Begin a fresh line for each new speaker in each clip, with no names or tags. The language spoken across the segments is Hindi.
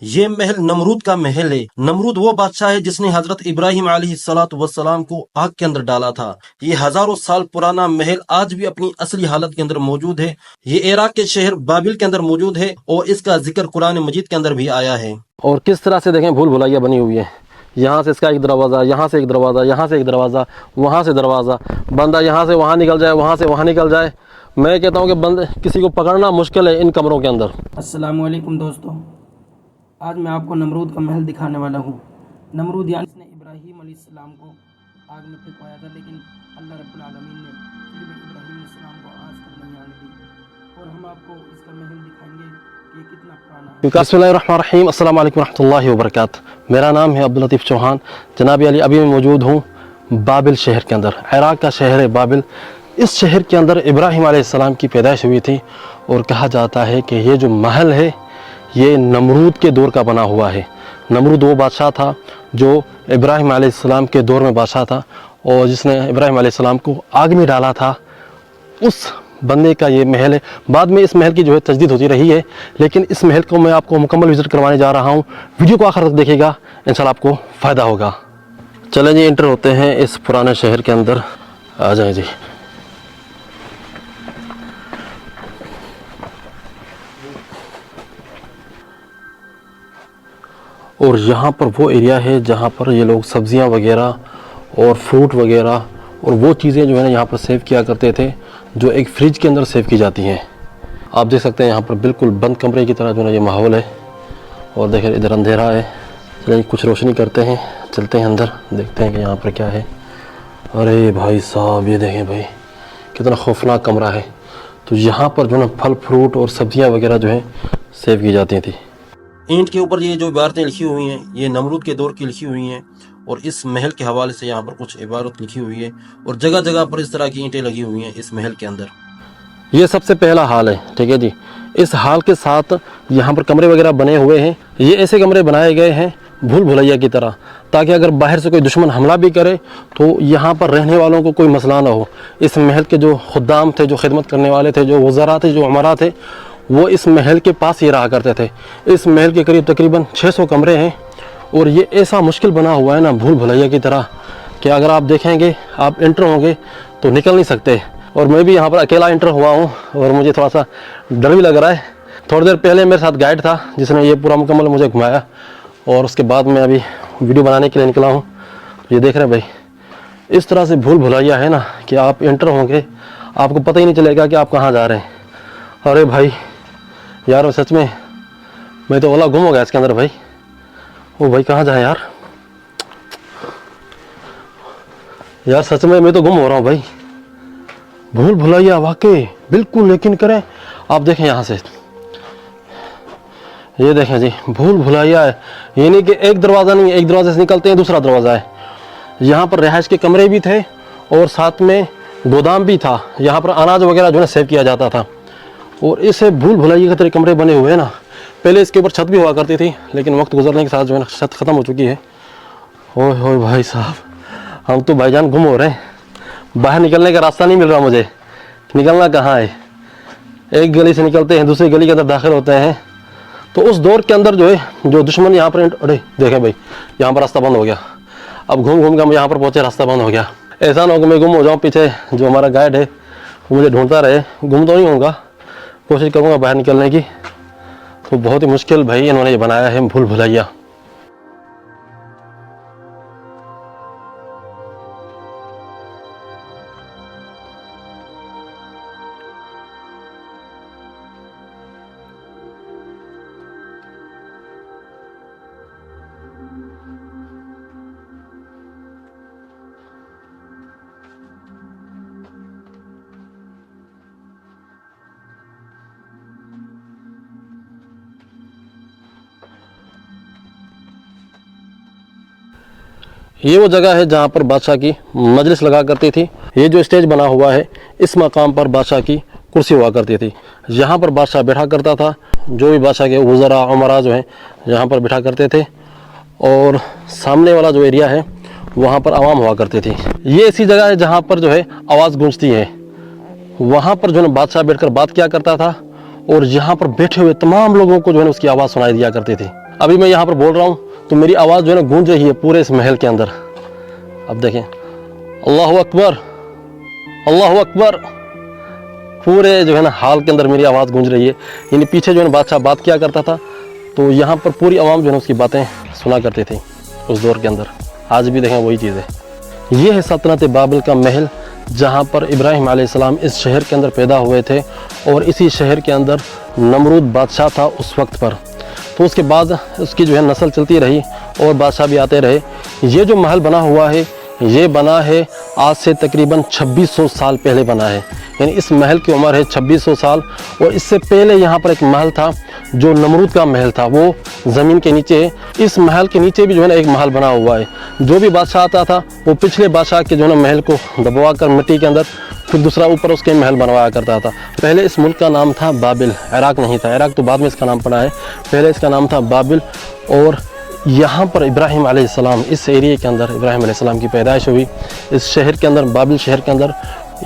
ये महल नमरूद का महल है। नमरूद वो बादशाह है जिसने हजरत इब्राहिम अलैहिस्सलातु वस्सलाम को आग के अंदर डाला था। ये हजारों साल पुराना महल आज भी अपनी असली हालत के अंदर मौजूद है। ये इराक के शहर बाबिल के अंदर मौजूद है और इसका जिक्र कुरान मजीद के अंदर भी आया है।
और किस तरह से देखें भूल भुलैया बनी हुई है। यहाँ से इसका एक दरवाज़ा, यहाँ से एक दरवाज़ा, यहाँ से एक दरवाज़ा, वहाँ से दरवाज़ा। बंदा यहाँ से वहाँ निकल जाए, वहाँ से वहाँ निकल जाए। मैं कहता हूँ कि बंद किसी को पकड़ना मुश्किल है इन कमरों के अंदर।
अस्सलामु अलैकुम दोस्तों, आज मैं आपको नमरूद का महल दिखाने वाला हूँ। नमरूद यानी इसने इब्राहीम अलैहिस्सलाम को आग में फेंकवाया था, लेकिन अल्लाह रब्बुल आलमीन ने फिर भी इब्राहीम अलैहिस्सलाम को आज तक नहीं आने दी। और हम आपको इसका महल दिखाएंगे कि ये कितना पुराना है।
बिस्मिल्लाहिर्रहमानिर्रहीम, अस्सलाम वालेकुम रहमतुल्लाहि व बरकातुहू। मेरा नाम है अब्दुल लतीफ़ चौहान। जनाब अली, अभी मैं मौजूद हूँ बाबिल शहर के अंदर। इराक का शहर है बाबिल। इस शहर के अंदर इब्राहीम अलैहिस्सलाम की पैदाइश हुई थी और कहा जाता है कि ये जो महल है ये नमरूद के दौर का बना हुआ है। नमरूद वो बादशाह था जो इब्राहीम अलैहिस्सलाम के दौर में बादशाह था और जिसने इब्राहीम अलैहिस्सलाम को आग में डाला था। उस बंदे का ये महल है। बाद में इस महल की जो है तजदीद होती रही है, लेकिन इस महल को मैं आपको मुकम्मल विज़िट करवाने जा रहा हूँ। वीडियो को आखिर तक देखिएगा, इंशाल्लाह आपको फ़ायदा होगा। चलें जी, एंटर होते हैं इस पुराने शहर के अंदर। आ जाएं जी। और यहाँ पर वो एरिया है जहाँ पर ये लोग सब्ज़ियाँ वगैरह और फ्रूट वगैरह और वो चीज़ें जो है ना यहाँ पर सेव किया करते थे, जो एक फ्रिज के अंदर सेव की जाती हैं। आप देख सकते हैं यहाँ पर बिल्कुल बंद कमरे की तरह जो है ये माहौल है। और देखें इधर अंधेरा है। चलिए कुछ रोशनी करते हैं, चलते हैं अंदर, देखते हैं कि यहाँ पर क्या है। अरे भाई साहब, ये देखें भाई कितना खौफनाक कमरा है। तो यहाँ पर जो है ना फल फ्रूट और सब्ज़ियाँ वगैरह जो है सेव की जाती थी।
ईंट के ऊपर ये जो इबारतें लिखी हुई हैं ये नमरूद के दौर की लिखी हुई हैं और इस महल के हवाले से यहाँ पर कुछ इबारत लिखी हुई है और जगह जगह पर इस तरह की ईंटें लगी हुई हैं इस महल के अंदर।
ये सबसे पहला हाल है, ठीक है जी। इस हाल के साथ यहाँ पर कमरे वगैरह बने हुए हैं। ये ऐसे कमरे बनाए गए हैं भूल भुलैया की तरह, ताकि अगर बाहर से कोई दुश्मन हमला भी करे तो यहाँ पर रहने वालों को कोई मसला ना हो। इस महल के जो खुद्दाम थे, जो खिदमत करने वाले थे, जो वज़रा थे, जो उमरा थे, वो इस महल के पास ही रहा करते थे। इस महल के करीब तकरीबन 600 कमरे हैं और ये ऐसा मुश्किल बना हुआ है ना भूल भुलैया की तरह कि अगर आप देखेंगे, आप इंटर होंगे तो निकल नहीं सकते। और मैं भी यहाँ पर अकेला इंटर हुआ हूँ और मुझे थोड़ा सा डर भी लग रहा है। थोड़ी देर पहले मेरे साथ गाइड था जिसने ये पूरा मुकम्मल मुझे घुमाया और उसके बाद मैं अभी वीडियो बनाने के लिए निकला हूँ। ये देख रहे हैं भाई, इस तरह से भूल भुलैया है ना कि आप इंटर होंगे आपको पता ही नहीं चलेगा कि आप कहाँ जा रहे हैं। अरे भाई यार, सच में मैं तो ओला गुम हो गया इसके अंदर भाई। ओ भाई, कहाँ जाए यार। यार सच में मैं तो गुम हो रहा हूँ भाई। भूल भुलैया वाकई बिल्कुल यकीन करें। आप देखें यहाँ से, ये देखें जी, भूल भुलैया है। यानी कि एक दरवाज़ा नहीं है, एक दरवाजे से निकलते हैं दूसरा दरवाज़ा है। यहाँ पर रिहाइश के कमरे भी थे और साथ में गोदाम भी था। यहाँ पर अनाज वगैरह जो है सेव किया जाता था। और इसे भूल भुलैया के तरह कमरे बने हुए हैं ना। पहले इसके ऊपर छत भी हुआ करती थी, लेकिन वक्त गुजरने के साथ जो है ना छत ख़त्म हो चुकी है। ओए होए भाई साहब, हम तो भाईजान गुम हो रहे हैं। बाहर निकलने का रास्ता नहीं मिल रहा मुझे। निकलना कहाँ है? एक गली से निकलते हैं, दूसरी गली के अंदर दाखिल होते हैं। तो उस दौर के अंदर जो है जो दुश्मन यहाँ पर, अरे देखें भाई, यहाँ पर रास्ता बंद हो गया। अब घूम घूम कर हम यहाँ पर पहुँचे, रास्ता बंद हो गया। ऐसा ना हो कि मैं गुम हो जाऊँ, पीछे जो हमारा गाइड है वो मुझे ढूंढता रहे। गुम तो नहीं होऊंगा, कोशिश करूँगा बाहर निकलने की। तो बहुत ही मुश्किल भाई इन्होंने ये बनाया है भूल भुलैया। ये वो जगह है जहाँ पर बादशाह की मजलिस लगा करती थी। ये जो स्टेज बना हुआ है, इस मकाम पर बादशाह की कुर्सी हुआ करती थी। यहाँ पर बादशाह बैठा करता था। जो भी बादशाह के वज़रा उमरा जो हैं यहाँ पर बैठा करते थे। और सामने वाला जो एरिया है वहाँ पर आवाम हुआ करती थी। ये ऐसी जगह है जहाँ पर जो है आवाज़ गूंजती है। वहाँ पर जो है बादशाह बैठकर बात किया करता था और यहाँ पर बैठे हुए तमाम लोगों को जो है उसकी आवाज़ सुनाई दिया करती थी। अभी मैं यहाँ पर बोल रहा हूँ तो मेरी आवाज़ जो है ना गूंज रही है पूरे इस महल के अंदर। अब देखें, अल्लाह अकबर, अल्लाह अकबर, पूरे जो है ना हॉल के अंदर मेरी आवाज़ गूंज रही है। यानी पीछे जो है ना बादशाह बात किया करता था तो यहाँ पर पूरी आवाम जो है ना उसकी बातें सुना करती थी उस दौर के अंदर। आज भी देखें वही चीज़ है। ये है सल्तनत बाबिल का महल, जहाँ पर इब्राहिम अलैहिस्सलाम इस शहर के अंदर पैदा हुए थे और इसी शहर के अंदर नमरूद बादशाह था उस वक्त पर। तो उसके बाद उसकी जो है नस्ल चलती रही और बादशाह भी आते रहे। ये जो महल बना हुआ है ये बना है आज से तकरीबन 2600 साल पहले बना है। यानी इस महल की उम्र है 2600 साल। और इससे पहले यहाँ पर एक महल था जो नमरूद का महल था, वो ज़मीन के नीचे है। इस महल के नीचे भी जो है ना एक महल बना हुआ है। जो भी बादशाह आता था वो पिछले बादशाह के जो है ना महल को दबवा कर मिट्टी के अंदर फिर दूसरा ऊपर उसके महल बनवाया करता था। पहले इस मुल्क का नाम था बाबिल, इराक नहीं था। इराक तो बाद में इसका नाम पड़ा है, पहले इसका नाम था बाबिल। और यहाँ पर इब्राहिम अलैहिस्सलाम, इस एरिया के अंदर इब्राहिम अलैहिस्सलाम की पैदाइश हुई इस शहर के अंदर, बाबिल शहर के अंदर।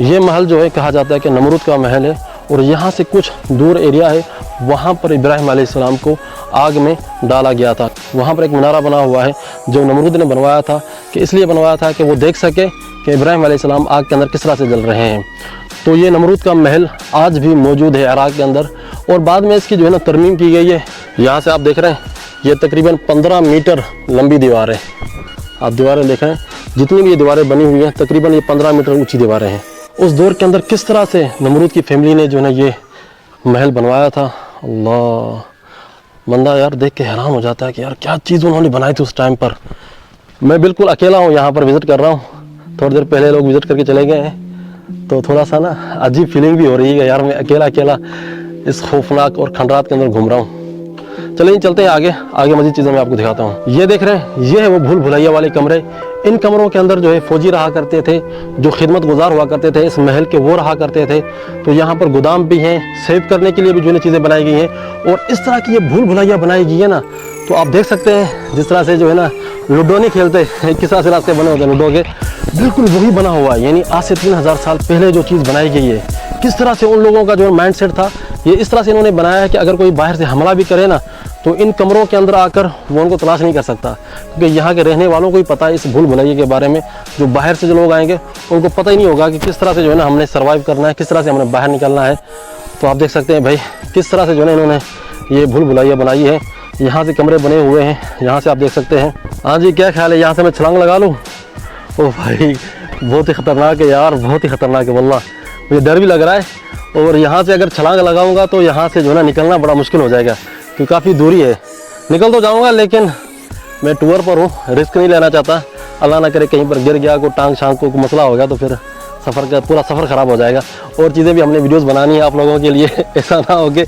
ये महल जो है कहा जाता है कि नमरूद का महल है। और यहाँ से कुछ दूर एरिया है, वहाँ पर इब्राहिम अलैहिस्सलाम को आग में डाला गया था। वहाँ पर एक मिनारा बना हुआ है जो नमरूद ने बनवाया था, कि इसलिए बनवाया था कि वो देख सके कि इब्राहिम अलैहिस्सलाम आग के अंदर किस तरह से जल रहे हैं। तो ये नमरूद का महल आज भी मौजूद है इराक के अंदर। और बाद में इसकी जो है ना तरमीम की गई है। यहाँ से आप देख रहे हैं ये तकरीबन 15 मीटर लंबी दीवार है। आप दीवारें देख रहे हैं, जितनी भी ये दीवारें बनी हुई हैं तकरीबन ये 15 मीटर ऊंची दीवारें हैं। उस दौर के अंदर किस तरह से नमरूद की फैमिली ने जो है ना ये महल बनवाया था, अल्लाह, बंदा यार देख के हैरान हो जाता है कि यार क्या चीज़ उन्होंने बनाई थी उस टाइम पर। मैं बिल्कुल अकेला हूँ, यहाँ पर विज़िट कर रहा हूँ। थोड़ी देर पहले लोग विज़िट करके चले गए हैं तो थोड़ा सा ना अजीब फीलिंग भी हो रही है यार, मैं अकेला अकेला इस खौफनाक और खंडरात के अंदर घूम रहा हूँ। चलिए चलते हैं आगे मज़ीद चीज़ें मैं आपको दिखाता हूँ। ये देख रहे हैं, ये है वो भूल भुलैया वाले कमरे। इन कमरों के अंदर जो है फौजी रहा करते थे, जो खिदमत गुजार हुआ करते थे इस महल के, वो रहा करते थे। तो यहाँ पर गोदाम भी हैं, सेव करने के लिए भी जो है चीज़ें बनाई गई हैं। और इस तरह की ये भूल भुलैया बनाई गई है ना, तो आप देख सकते हैं जिस तरह से जो है ना लूडो नहीं खेलते, किस तरह से रास्ते बने होते हैं लूडो के, बिल्कुल वही बना हुआ है। यानी आज से 3000 साल पहले जो चीज़ बनाई गई है, किस तरह से उन लोगों का जो माइंड सेट था, ये इस तरह से इन्होंने बनाया है कि अगर कोई बाहर से हमला भी करे ना तो इन कमरों के अंदर आकर वो उनको तलाश नहीं कर सकता, क्योंकि यहाँ के रहने वालों को ही पता है इस भूल भुलैया के बारे में। जो बाहर से जो लोग आएंगे उनको पता ही नहीं होगा कि किस तरह से जो है ना हमने सर्वाइव करना है, किस तरह से हमने बाहर निकलना है। तो आप देख सकते हैं भाई किस तरह से जो है ना इन्होंने ये भूल भुलैया बनाई है। यहाँ से कमरे बने हुए हैं, यहाँ से आप देख सकते हैं। हाँ जी, क्या ख्याल है, यहाँ से मैं छलांग लगा लूँ? ओ भाई बहुत ही ख़तरनाक है यार, बहुत ही ख़तरनाक है वल्लाह, मुझे डर भी लग रहा है। और यहाँ से अगर छलांग लगाऊंगा तो यहाँ से जो है ना निकलना बड़ा मुश्किल हो जाएगा, क्योंकि काफ़ी दूरी है। निकल तो जाऊँगा लेकिन मैं टूर पर हूँ, रिस्क नहीं लेना चाहता। अल्लाह ना करे कहीं पर गिर गया, कोई टांग शांग को मसला हो गया तो फिर सफ़र का पूरा सफ़र ख़राब हो जाएगा। और चीज़ें भी हमने वीडियोज़ बनानी है आप लोगों के लिए, ऐसा ना हो कि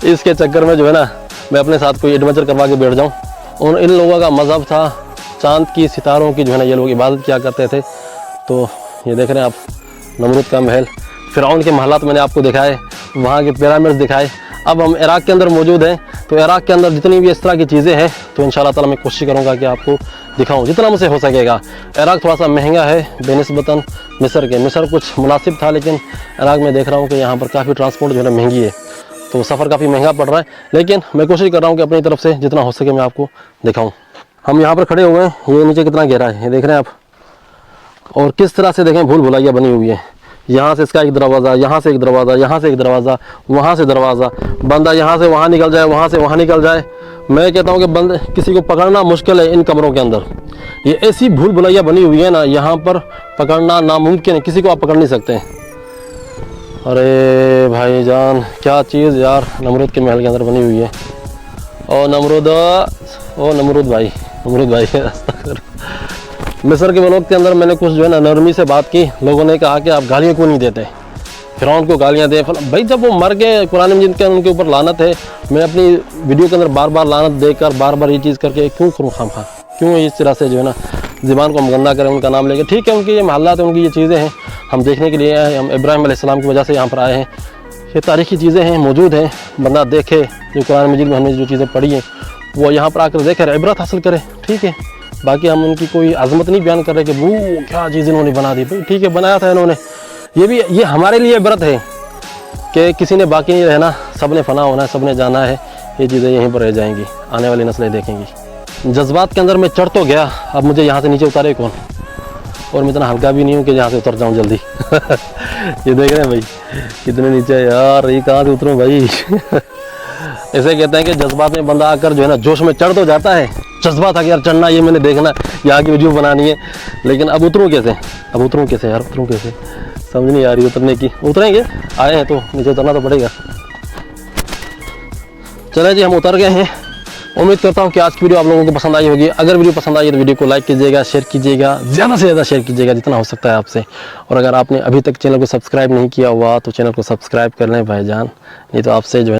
इसके चक्कर में जो है ना मैं अपने साथ कोई एडवेंचर करवा के बैठ जाऊँ। और इन लोगों का मज़हब था चाँद की, सितारों की जो है ना ये लोग इबादत किया करते थे। तो ये देख रहे हैं आप नमरूद का महल, फ़िरौन के महलात मैंने आपको दिखाए, वहाँ के पिरामिड्स दिखाए। अब हम इराक के अंदर मौजूद हैं, तो इराक के अंदर जितनी भी इस तरह की चीज़ें हैं तो इंशाल्लाह ताला मैं कोशिश करूँगा कि आपको दिखाऊँ जितना मुझसे हो सकेगा। इराक थोड़ा सा महंगा है बेनिस्बतन मिस्र के। मिस्र कुछ मुनासिब था, लेकिन इराक में देख रहा हूँ कि यहाँ पर काफ़ी ट्रांसपोर्ट जो है महंगी है, तो सफ़र काफ़ी महंगा पड़ रहा है। लेकिन मैं कोशिश कर रहा हूँ कि अपनी तरफ से जितना हो सके मैं आपको दिखाऊँ। हम यहाँ पर खड़े हुए हैं, ये नीचे कितना गहरा है ये देख रहे हैं आप, और किस तरह से देखें भूल भुलैया बनी हुई है। यहाँ से इसका एक दरवाज़ा, यहाँ से एक दरवाज़ा, यहाँ से एक दरवाज़ा, वहाँ से दरवाज़ा, बंदा यहाँ से वहाँ निकल जाए, वहाँ से वहाँ निकल जाए। मैं कहता हूँ कि बंद किसी को पकड़ना मुश्किल है इन कमरों के अंदर। ये ऐसी भूल भुलैया बनी हुई है ना, यहाँ पर पकड़ना नामुमकिन है, किसी को आप पकड़ नहीं सकते। अरे भाईजान क्या चीज़ यार नमरूद के महल के अंदर बनी हुई है। ओ नमरूद भाई मिस्र के वक्त के अंदर मैंने कुछ जो है ना नरमी से बात की। लोगों ने कहा कि आप गालियाँ क्यों नहीं देते, फ़िरौन को गालियाँ दे। भाई जब वो मर गए, कुरान मजीद के उनके ऊपर लानत है। मैं अपनी वीडियो के अंदर बार बार लानत देकर बार बार ये चीज़ करके क्यों करूँ खामखा, क्यों इस तरह से जो है ना ज़बान को हम गंदा करें उनका नाम लेके। ठीक है, उनकी ये महल्लात है, उनकी ये चीज़ें हैं, हम देखने के लिए आए हैं। हम इब्राहिम अलैहिस्सलाम की वजह से यहाँ पर आए हैं। ये तारीख़ी चीज़ें हैं, मौजूद हैं, बंदा देखे जो कुरान मजीद में हमने जो चीज़ें पढ़ी हैं वो यहाँ पर आकर देखे, इबरत हासिल करे। ठीक है, बाकी हम उनकी कोई अजमत नहीं बयान कर रहे कि वो क्या चीज़ इन्होंने बना दी। भाई ठीक है, बनाया था इन्होंने, ये हमारे लिए इबरत है कि किसी ने बाकी नहीं रहना, सब ने फ़ना होना है, सब ने जाना है, ये चीज़ें यहीं पर रह जाएंगी। आने वाली नस्लें देखेंगी। जज्बात के अंदर मैं चढ़ तो गया, अब मुझे यहाँ से नीचे उतारे कौन, और मैं इतना हल्का भी नहीं हूँ कि यहाँ से उतर जाऊँ जल्दी। ये देख रहे हैं भाई कितने नीचे है यार, ये कहाँ से उतरूँ भाई। ऐसे कहते हैं कि जज्बात में बंदा आकर जो है ना जोश में चढ़ तो जाता है, जज्बा था कि यार चढ़ना, ये मैंने देखना, यहाँ की वीडियो बनानी है, लेकिन अब उतरूँ कैसे, अब उतरूँ कैसे यार, उतरूँ कैसे, समझ नहीं आ रही उतरने की। उतरेंगे, आए हैं तो नीचे उतरना तो पड़ेगा। चले जी, हम उतर गए हैं। उम्मीद करता हूँ कि आज की वीडियो आप लोगों को पसंद आई होगी। अगर वीडियो पसंद आई तो वीडियो को लाइक कीजिएगा, शेयर कीजिएगा, ज़्यादा से ज़्यादा शेयर कीजिएगा जितना हो सकता है आपसे। और अगर आपने अभी तक चैनल को सब्सक्राइब नहीं किया हुआ तो चैनल को सब्सक्राइब कर लें भाईजान, नहीं तो आपसे जो है